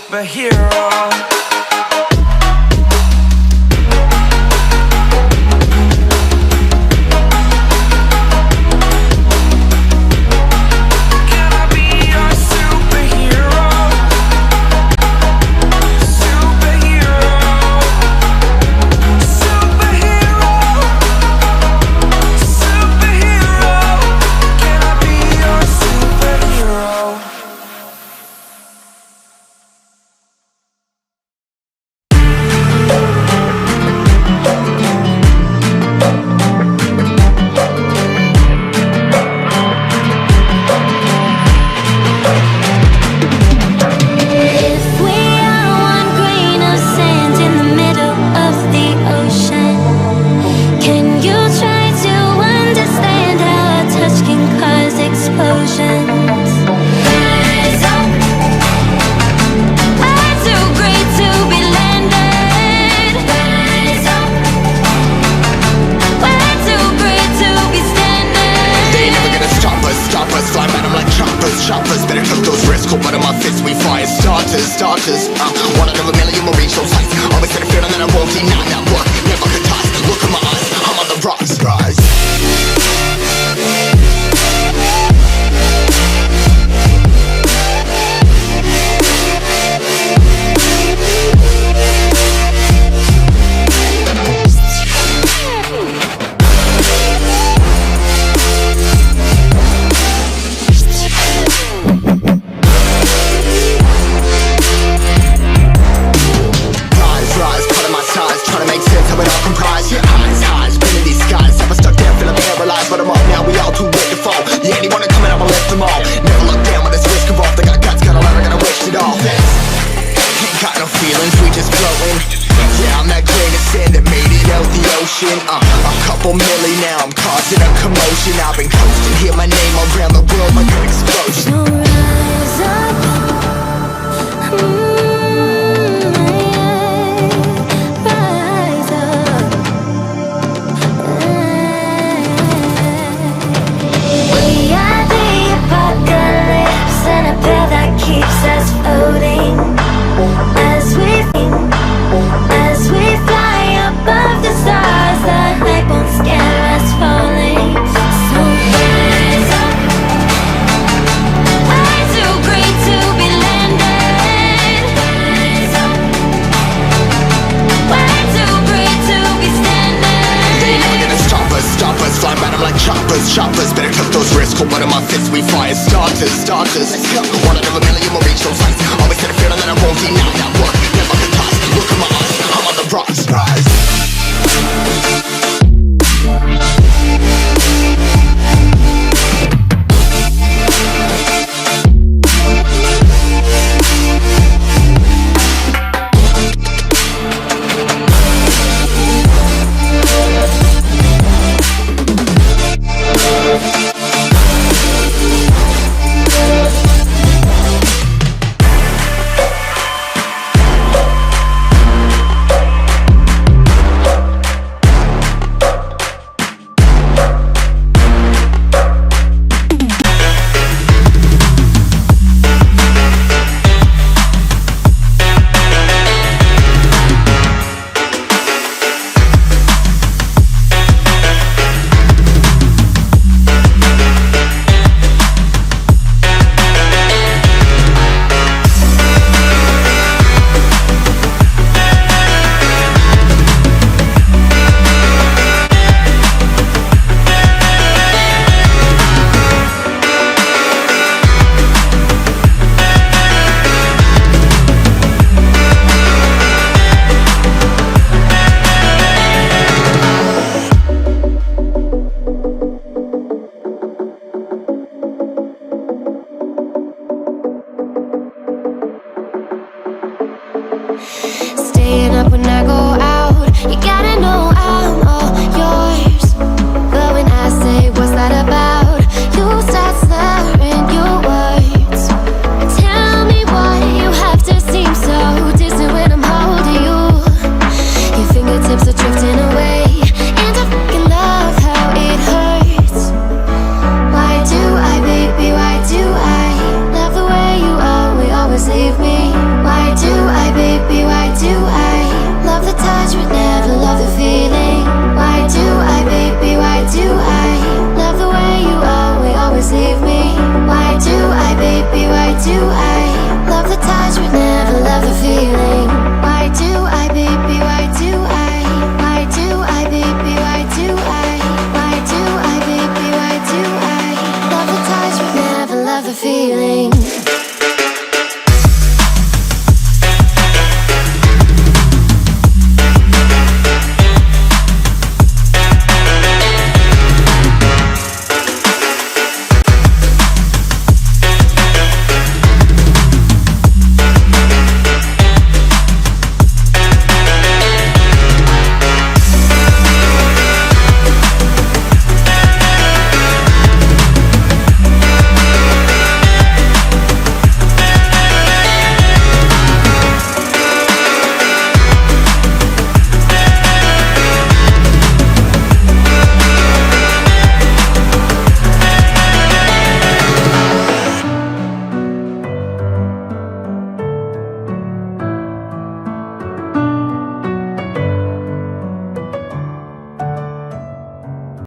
superhero. Choppers, better cook those risks. Cold blood in my fists, we fire starters. One out of a million will reach those heights. Always had a feeling that I won't deny that work. Never could toss. Look in my eyes, I'm on the rocks. Rise. A couple milli now, I'm causing a commotion. I've been coasting, hear my name around the world like an explosion. So rise up, rise up. We are the apocalypse, and a pill that keeps us floating as we fly above the stars. The hype won't scare us falling. So rise up. We're too great to be landed. Rise up. We're too great to be standing. They ain't never gonna stop us. Fly by them like choppers. Better cut those risks. Cold blood in my fists, we fire starters. Let's go. One out of a million will reach those heights. Always had a feeling that I won't deny that work. Never could toss. Look in my eyes, I'm on the rocks. Rise. Staying up when I go